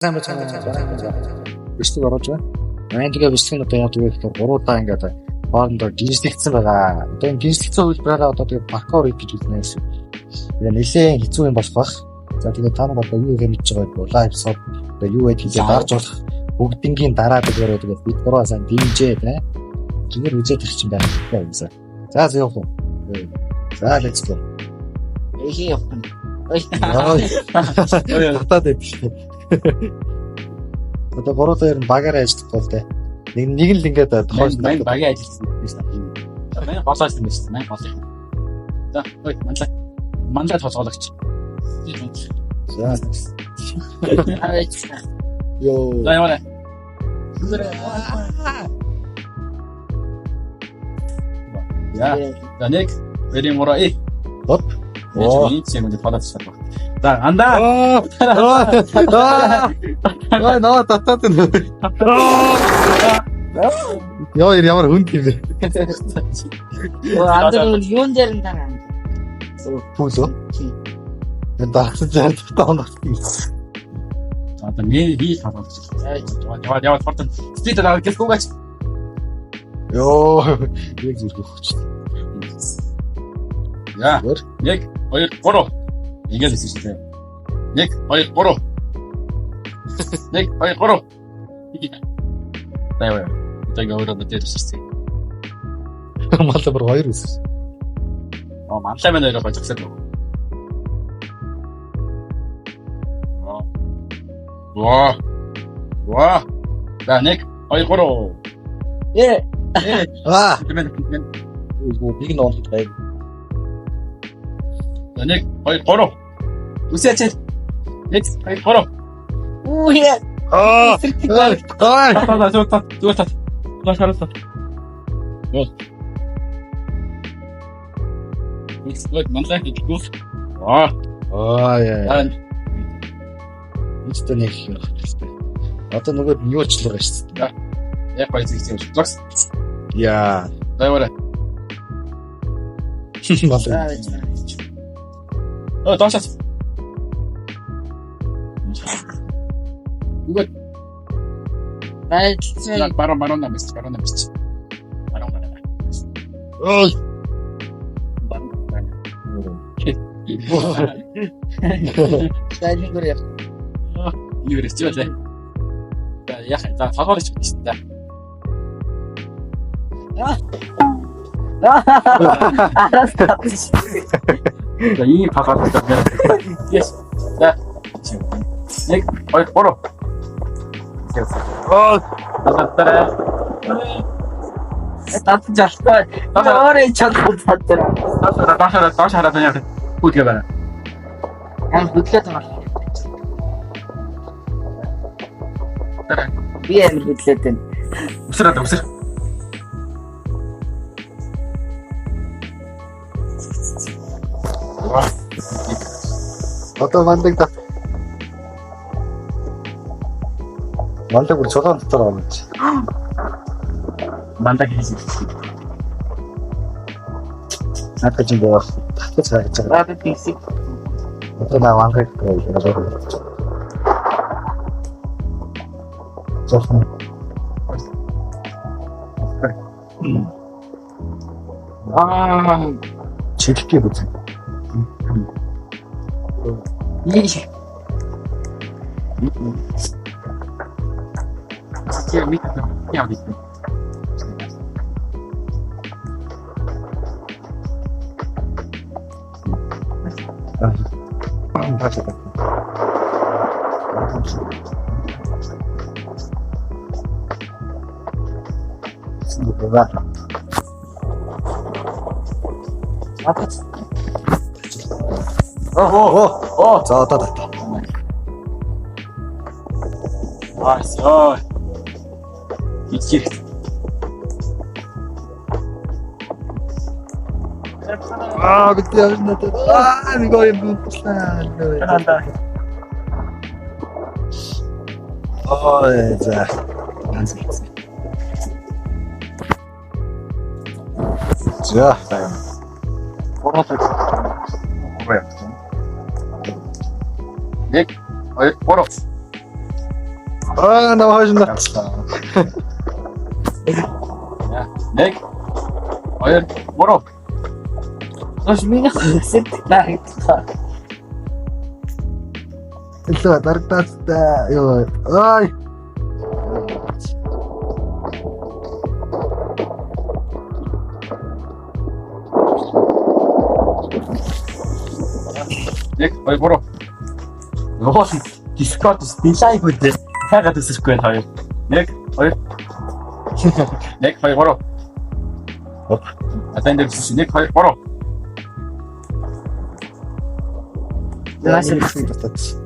Бичлэг оруулж байна. Англигээ бичлэг нь одоо яадаг вэ гэхээр 3 удаа ингээд хоорондоо дижитализсан байгаа. Одоо энэ дижитализсан үйлдвэраараа одоо тэгээд паркур гэж үзнэ гэсэн. Тэгээ нэлээд хэцүү юм болох бах. За тэгээд та нар одоо юу гэж мэдж байгаа вэ? Лайв сод одоо юу гэж хийж дарж болох бүгднгийн дараа дээрээ тэгээд бид гурваа сайн дэмжээ тэ. Зүгээр үзээд их юм байна. За зөв юм. За let's go. Эхий явах. Татаад байд. Одоо 3-2 нь багаар ажиллах бол тэ. Нэг л ингээд тохиолж байна. Багийн ажилласан юм байна. Манай болооч юм байна. Манай болоо. За, ой, манлай тоцоологч. За. Йоо. За яваа. Ja, Janik, wedi morai. Hop. Оо, юм дээр подаад шатах. За, андаа. Наа татаад байна. Яа ямар хүнд юм бэ? Андаа юун дээр нь таа. Пүлөө. Дагсан зэрэг таонах юм. Одоо нэг хий хаваад. Яваа фортон. Спид аваад гэлгүйгээч. Йоо, яг зүрх өгч. Яа. 1 2 3. Ингээд хэлсэн шүү дээ. 1 2 3. 1 2 3. Тайваа. Тэгэ өөрөө дээрссэн. Маллаа бүр 2 үссэн. Маллаа мань өөрөө гожигсаа. Ваа. За 1 2 3. Биг ноолт бай. За 1 2 3. Үсээч. 1 2 3. Уу яа. Зүгт. Лашарсан. Гол. Үсгэл манлаа хийгүүс. Яа. Үстэй нэг юм хэвчээ. Одоо нөгөө юучлага шүү дээ. Яг гоё зэгцэн зогс. Яа. Даваа. Маллаа. Доош. Үгүй. Найд барон намс. Ой. Сайжгөр яа. Юурээс ч байлаа. Яах вэ? За тоглож байна. За ийм пахаад байна. Yes. За. 1 2 3. Татараа. Тат жахтай. Орой чадчихсан. Доош хараад яах вэ? Хүүтгэ байна. Хөдлөөд байгаа. Би амир хөдлөөд байна. Өсөр. Одоо мандаг бүр чулуун дотор байгаа юм чи. Мандаг хийсэн. Надад ч боо. Татаж хайж байгаа. Надад тийсик. Одоо наа вангай гэж байгаа. Зохон. Чиглэхээ бүзэн. Чи мит яа дий. За одоо тата. Асоо. Ичиг. Бид яа надад. Нэг юм бүтлээ. За. За. Нэг, хоёр, гурав. 나와준다. Нэг. Хоёр. Буруу. Аж миний хэсэгтэй хийх. 일로 따르따따. 요. 아이. Нэг. Хоёр. Буруу. Нөгөө Discord дизайн гэдэг хайгаад үсэхгүй хоёр. Нэг. Хоёр. Нэг. Хоёр. Буруу. Оп. Атендер чи нэг. Хоёр. Буруу. 나이스 됐지.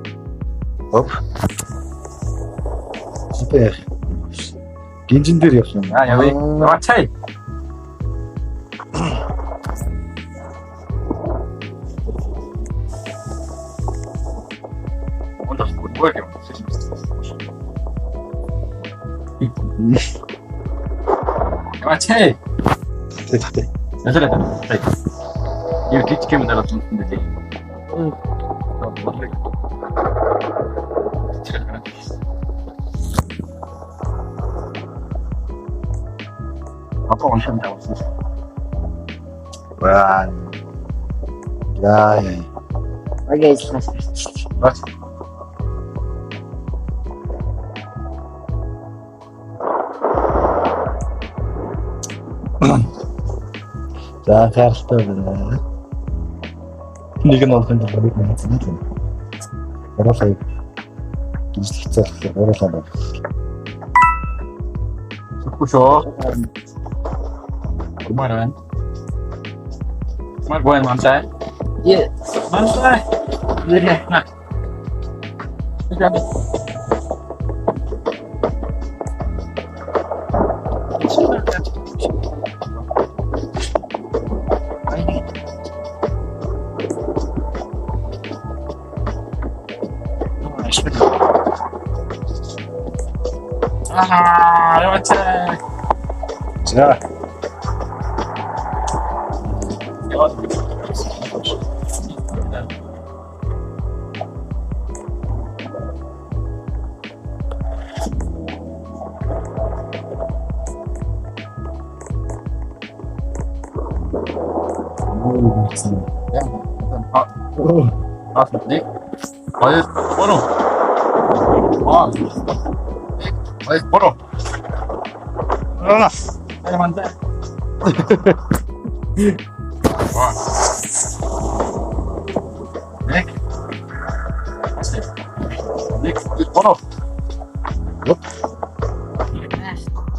업. супер. гинжин дээр явсан. Явъя. Яваач. Онтос бүгд юм. Яваач. Тэ. Ясалаа. Юу гэж кемээр авсан юм бэ? Ako ang siyang tawag siya. 와. 야. Okay, it's Bas. 자, хайртай байна. Нэг нь олох юм байна гэсэн. Оросоо. Дижитал оросоо байна. Сухушо. Kumarahan. Smart boy mantai. Yeah. Mantai. Good. Nah. Grabe. Lewat. 자. Dik. Hayır, boru. Aa. Hayır, boru. Hayır, mantai. Wah. Dik. Dik, boru.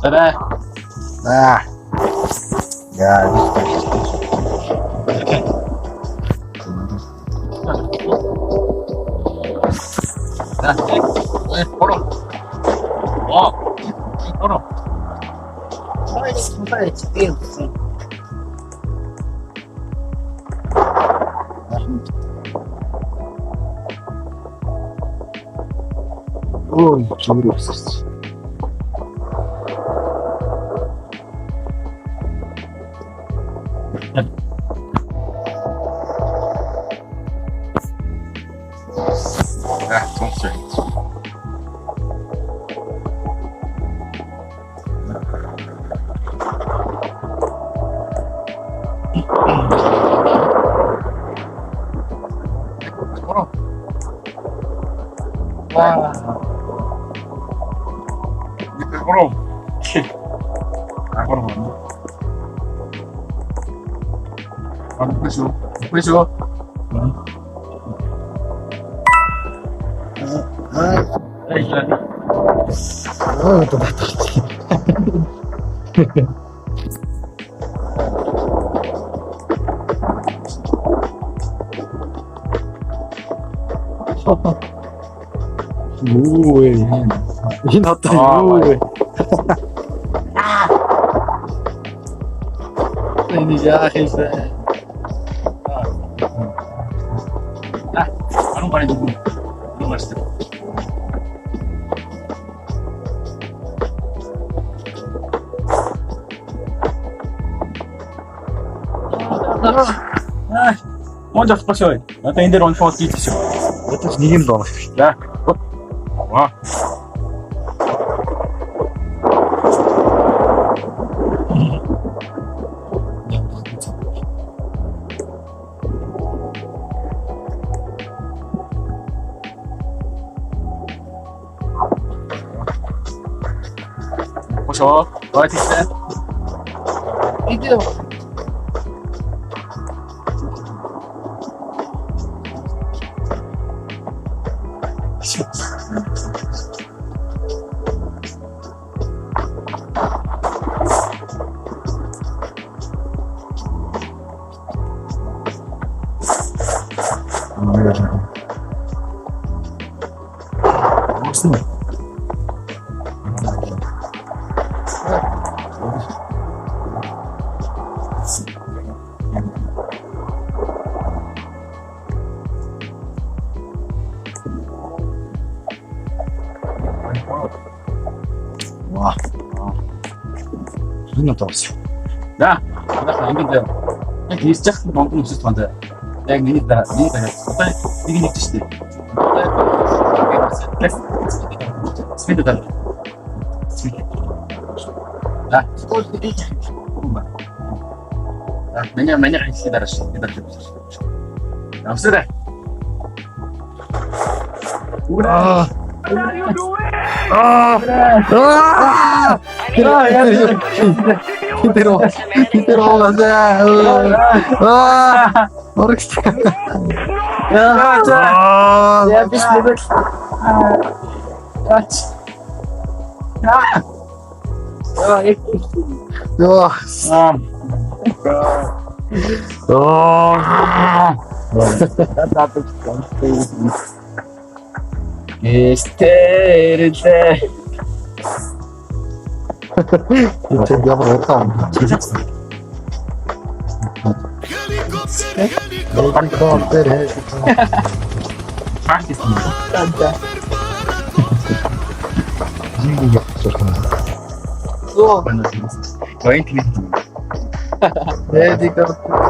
Dadah. 아. 야, Dik. Boru. Wah. Boru. Sorry, it's beautiful. 오, 저기 없었어. Don't say it. Wow. Boru. Boru. Puso. 또 맞다. 오에 이 났다 오에 ini ya jefe Anong paling dulu? Anong mas ito? 먼저 스포츠요. 나도 인데로 온 포티 티셔. 어떻게 이긴다 야. 와. 보셔. 너한테 있어. 비디오. 무슨 와. 존나 더웠어. 야, 나 이긴다. 야, 뒤에 진짜 큰 멍청 없을 것 같아. 야, 미니다. 어떤 이긴 있지? 스피드 달라. 스피드. 야, 야, 매년 같이 기다렸어. 야, 없으래. 아. 아. 아. 이대로 안돼. 아. 어렵지. 야, 아. 야, 비스무드. 야, 이렇게. 야. 나도 Este. 이제 미안해 했다. 헤리콥터를 Practice. 짠짠. 미국이 좋다. 우와. Bueno, 20 헤리콥터